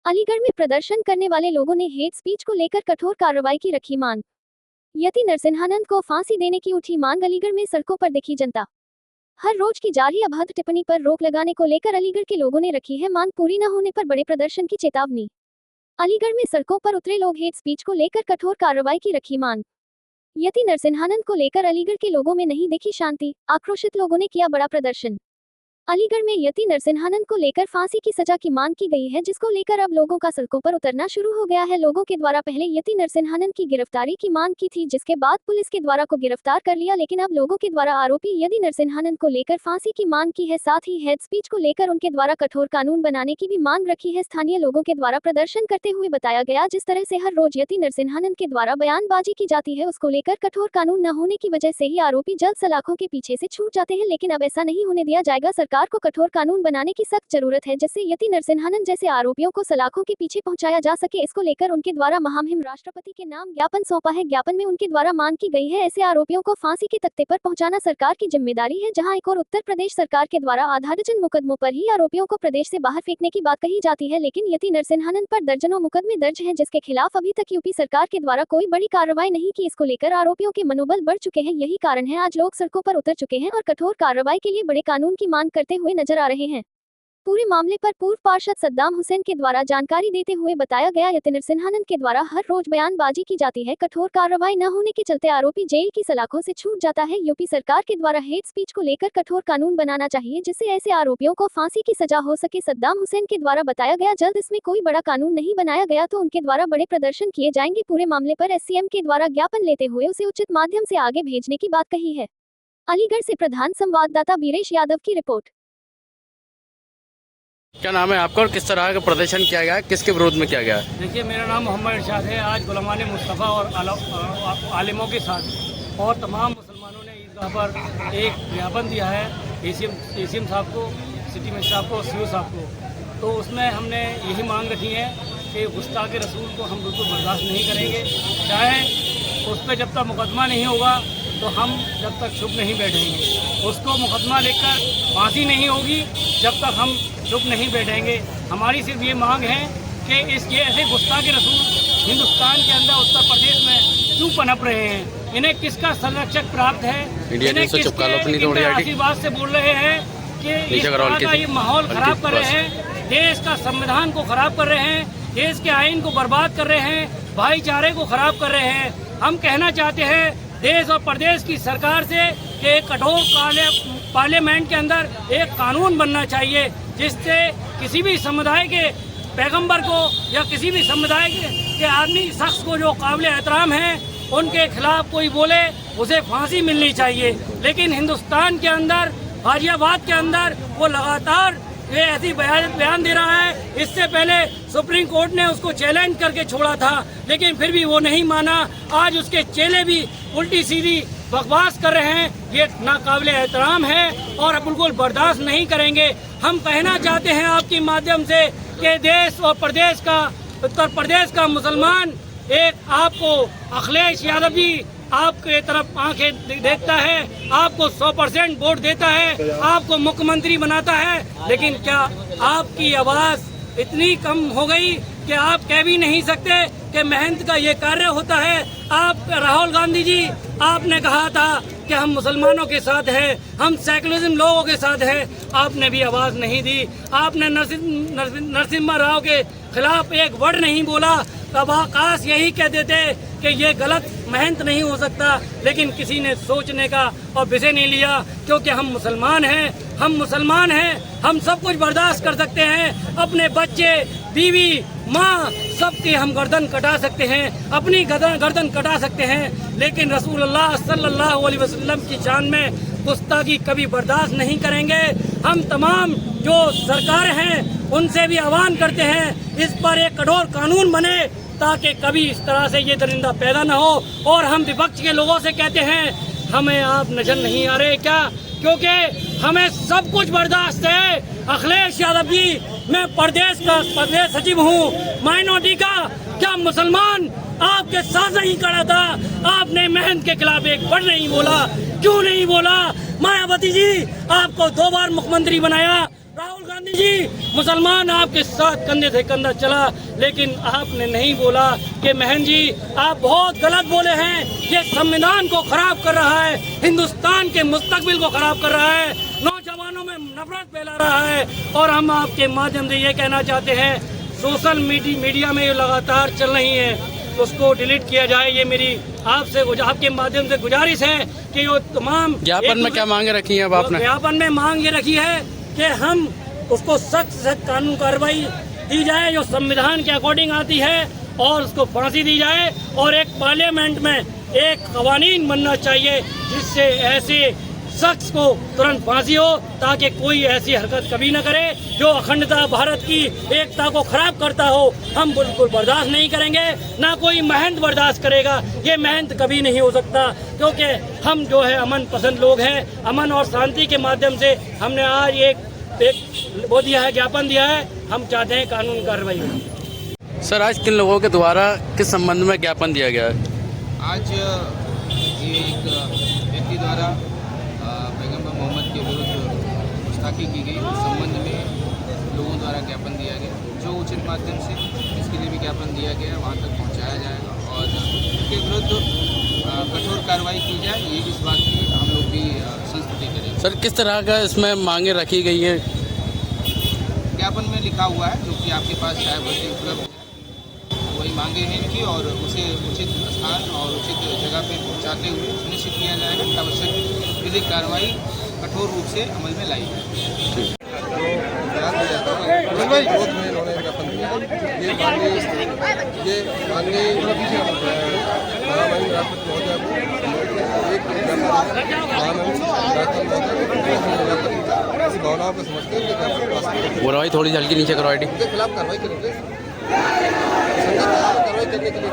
अलीगढ़ में प्रदर्शन करने वाले लोगों ने हेट स्पीच को लेकर कठोर कार्रवाई की रखी मांग। यति नरसिंहानंद को फांसी देने की उठी मांग। अलीगढ़ में सड़कों पर दिखी जनता। हर रोज की जारी अभद्र टिप्पणी पर रोक लगाने को लेकर अलीगढ़ के लोगों ने रखी है मांग। पूरी न होने पर बड़े प्रदर्शन की चेतावनी। अलीगढ़ में सड़कों पर उतरे लोग हेट स्पीच को लेकर कठोर कार्रवाई की रखी मांग। यति नरसिंहानंद को लेकर अलीगढ़ के लोगों में नहीं दिखी शांति। आक्रोशित लोगों ने किया बड़ा प्रदर्शन। अलीगढ़ में यति नरसिंहानंद को लेकर फांसी की सजा की मांग की गई है, जिसको लेकर अब लोगों का सड़कों पर उतरना शुरू हो गया है। लोगों के द्वारा पहले यति नरसिंहानंद की गिरफ्तारी की मांग की थी, जिसके बाद पुलिस के द्वारा को गिरफ्तार कर लिया, लेकिन अब लोगों के द्वारा आरोपी यति नरसिंहानंद को लेकर फांसी की मांग की है। साथ ही हेट स्पीच को लेकर उनके द्वारा कठोर कानून बनाने की भी मांग रखी है। स्थानीय लोगों के द्वारा प्रदर्शन करते हुए बताया गया, जिस तरह से हर रोज यति नरसिंहानंद के द्वारा बयानबाजी की जाती है, उसको लेकर कठोर कानून न होने की वजह से ही आरोपी जल्द सलाखों के पीछे से छूट जाते हैं, लेकिन अब ऐसा नहीं होने दिया जाएगा। सरकार को कठोर कानून बनाने की सख्त जरूरत है, जिससे यति नरसिंहानंद जैसे आरोपियों को सलाखों के पीछे पहुंचाया जा सके। इसको लेकर उनके द्वारा महामहिम राष्ट्रपति के नाम ज्ञापन सौंपा है। ज्ञापन में उनके द्वारा मांग की गई है, ऐसे आरोपियों को फांसी के तख्ते पर पहुंचाना सरकार की जिम्मेदारी है। जहां एक और उत्तर प्रदेश सरकार के द्वारा आधा दर्जन मुकदमों पर ही आरोपियों को प्रदेश से बाहर फेंकने की बात कही जाती है, लेकिन यति नरसिंहानंद पर दर्जनों मुकदमे दर्ज हैं, जिसके खिलाफ अभी तक यूपी सरकार के द्वारा कोई बड़ी कार्रवाई नहीं की। इसको लेकर आरोपियों के मनोबल बढ़ चुके हैं। यही कारण है आज लोग सड़कों पर उतर चुके हैं और कठोर कार्रवाई के लिए बड़े कानून की मांग करते हुए नजर आ रहे हैं। पूरे मामले पर पूर्व पार्षद सद्दाम हुसैन के द्वारा जानकारी देते हुए बताया गया, यति नरसिंहानंद के द्वारा हर रोज बयानबाजी की जाती है। कठोर कार्रवाई न होने के चलते आरोपी जेल की सलाखों से छूट जाता है। यूपी सरकार के द्वारा हेट स्पीच को लेकर कठोर कानून बनाना चाहिए, जिससे ऐसे आरोपियों को फांसी की सजा हो सके। सद्दाम हुसैन के द्वारा बताया गया, जल्द इसमें कोई बड़ा कानून नहीं बनाया गया तो उनके द्वारा बड़े प्रदर्शन किए जाएंगे। पूरे मामले पर एससीएम के द्वारा ज्ञापन लेते हुए उसे उचित माध्यम से आगे भेजने की बात कही है। अलीगढ़ से प्रधान संवाददाता बीरेश यादव की रिपोर्ट। क्या नाम है आपका और किस तरह का प्रदर्शन किया गया है, किसके विरोध में किया गया है? देखिए, मेरा नाम मोहम्मद इरशाद है। आज गुलामान मुस्तफ़ा और आलिमों के साथ और तमाम मुसलमानों ने ईदगाह पर एक ज्ञापन दिया है एसीएम साहब को, सिटी मजिस्ट्रेट साहब को, सीओ साहब को। तो उसमें हमने यही मांग रखी है कि गुस्ताख रसूल को हम बिल्कुल बर्दाश्त नहीं करेंगे। चाहे उस पर जब तक मुकदमा नहीं होगा तो हम जब तक चुप नहीं बैठेंगे। उसको मुकदमा लेकर फांसी नहीं होगी जब तक हम चुप नहीं बैठेंगे। हमारी सिर्फ ये मांग है कि ये ऐसे गुस्ताख रसूल हिंदुस्तान के अंदर उत्तर प्रदेश में क्यों पनप रहे हैं? इन्हें किसका संरक्षक प्राप्त है? इन्हें किसके आशीर्वाद से बोल रहे हैं कि इस तरह का ये माहौल खराब कर रहे हैं, देश का संविधान को खराब कर रहे हैं, देश के आइन को बर्बाद कर रहे हैं, भाईचारे को खराब कर रहे हैं। हम कहना चाहते हैं देश और प्रदेश की सरकार से कि एक कठोर पार्लियामेंट के अंदर एक कानून बनना चाहिए, जिससे किसी भी समुदाय के पैगंबर को या किसी भी समुदाय के आदमी शख्स को जो काबिल एहतराम है उनके खिलाफ कोई बोले उसे फांसी मिलनी चाहिए। लेकिन हिंदुस्तान के अंदर, गाजियाबाद के अंदर वो लगातार ये ऐसी बयान दे रहा है। इससे पहले सुप्रीम कोर्ट ने उसको चैलेंज करके छोड़ा था, लेकिन फिर भी वो नहीं माना। आज उसके चेले भी उल्टी सीधी बकवास कर रहे हैं। ये नाकाबिले एहतराम है और बिल्कुल बर्दाश्त नहीं करेंगे। हम कहना चाहते हैं आपके माध्यम से कि देश और प्रदेश का, उत्तर प्रदेश का मुसलमान एक आपको अखिलेश यादव जी आपके तरफ आंखें देखता है, आपको 100% वोट देता है, आपको मुख्यमंत्री बनाता है, लेकिन क्या आपकी आवाज़ इतनी कम हो गई कि आप कह भी नहीं सकते कि मेहनत का ये कार्य होता है? आप राहुल गांधी जी, आपने कहा था कि हम मुसलमानों के साथ हैं, हम सेकुलरिज्म लोगों के साथ हैं, आपने भी आवाज़ नहीं दी। आपने नरसिम्हा राव के खिलाफ एक वर्ड नहीं बोला। तब आकाश यही कह देते कि ये गलत मेहनत नहीं हो सकता, लेकिन किसी ने सोचने का और विषय नहीं लिया, क्योंकि हम मुसलमान हैं, हम मुसलमान हैं, हम सब कुछ बर्दाश्त कर सकते हैं। अपने बच्चे, बीवी, माँ, सबकी हम गर्दन कटा सकते हैं, अपनी गर्दन कटा सकते हैं, लेकिन रसूलुल्लाह सल्लल्लाहु अलैहि वसल्लम की शान में गुस्ताखी कभी बर्दाश्त नहीं करेंगे। हम तमाम जो सरकार हैं उनसे भी आह्वान करते हैं इस पर एक कठोर कानून बने, ताकि कभी इस तरह से ये दरिंदा पैदा न हो। और हम विपक्ष के लोगों से कहते हैं, हमें आप नजर नहीं आ रहे क्या? क्योंकि हमें सब कुछ बर्दाश्त है। अखिलेश यादव जी, मैं प्रदेश सचिव हूँ माइनॉरिटी का, क्या मुसलमान आपके साथ नहीं खड़ा था? आपने मेहनत के खिलाफ एक वर्ड नहीं बोला, क्यों नहीं बोला? मायावती जी, आपको 2 बार मुख्यमंत्री बनाया, राहुल गांधी गांधी जी, मुसलमान आपके साथ कंधे से कंधा चला, लेकिन आपने नहीं बोला कि महन जी आप बहुत गलत बोले हैं, ये संविधान को खराब कर रहा है, हिंदुस्तान के मुस्तकबिल को खराब कर रहा है, नौजवानों में नफरत फैला रहा है। और हम आपके माध्यम से ये कहना चाहते हैं, सोशल मीडिया में ये लगातार चल रही है, उसको डिलीट किया जाए। ये मेरी आपसे आपके माध्यम से गुजारिश है कि वो तमाम ज्ञापन में क्या मांगे रखी हैं अब आपने? ज्ञापन में मांग ये रखी है कि हम उसको सख्त से सख्त कानून कार्रवाई दी जाए जो संविधान के अकॉर्डिंग आती है, और उसको फांसी दी जाए। और एक पार्लियामेंट में एक कवानीन बनना चाहिए जिससे ऐसे शख्स को तुरंत फांसी हो, ताकि कोई ऐसी हरकत कभी न करे जो अखंडता भारत की एकता को खराब करता हो। हम बिल्कुल बर्दाश्त नहीं करेंगे, ना कोई महंत बर्दाश्त करेगा। ये महंत कभी नहीं हो सकता, क्योंकि हम जो है अमन पसंद लोग हैं। अमन और शांति के माध्यम से हमने आज एक वो दिया है, ज्ञापन दिया है। हम चाहते हैं कानून कार्रवाई हो। सर आज किन लोगों के द्वारा किस संबंध में ज्ञापन दिया गया है? आज ये एक व्यक्ति द्वारा पैगंबर मोहम्मद के विरुद्ध गुस्ताखी की गई, उस संबंध में लोगों द्वारा ज्ञापन दिया गया, जो उचित माध्यम से इसके लिए भी ज्ञापन दिया गया है, वहाँ तक पहुँचाया जाएगा और इसके विरुद्ध कठोर कार्रवाई की जाए। ये इस बात की हम लोग भी संस्तुति करेंगे। सर किस तरह का इसमें मांगे रखी गई हैं? ज्ञापन में लिखा हुआ है, जो कि आपके पास शायद वैसे उपलब्ध है, वही मांगे हैं इनकी, और उसे उचित स्थान और उचित जगह पे पहुंचाते हुए सुनिश्चित किया जाएगा कि आवश्यक विधिक कार्रवाई कठोर रूप से अमल में लाई जाए। विरोध में इन्होंने ज्ञापन दिया। ये माननीय महामहिम राष्ट्रपति महोदय को एक ऐसी भावनाओं को समझते हैं ज्ञापन बोला भाई थोड़ी हल्की नीचे करो आईडी उनके खिलाफ कार्रवाई करेंगे, कार्रवाई करने के लिए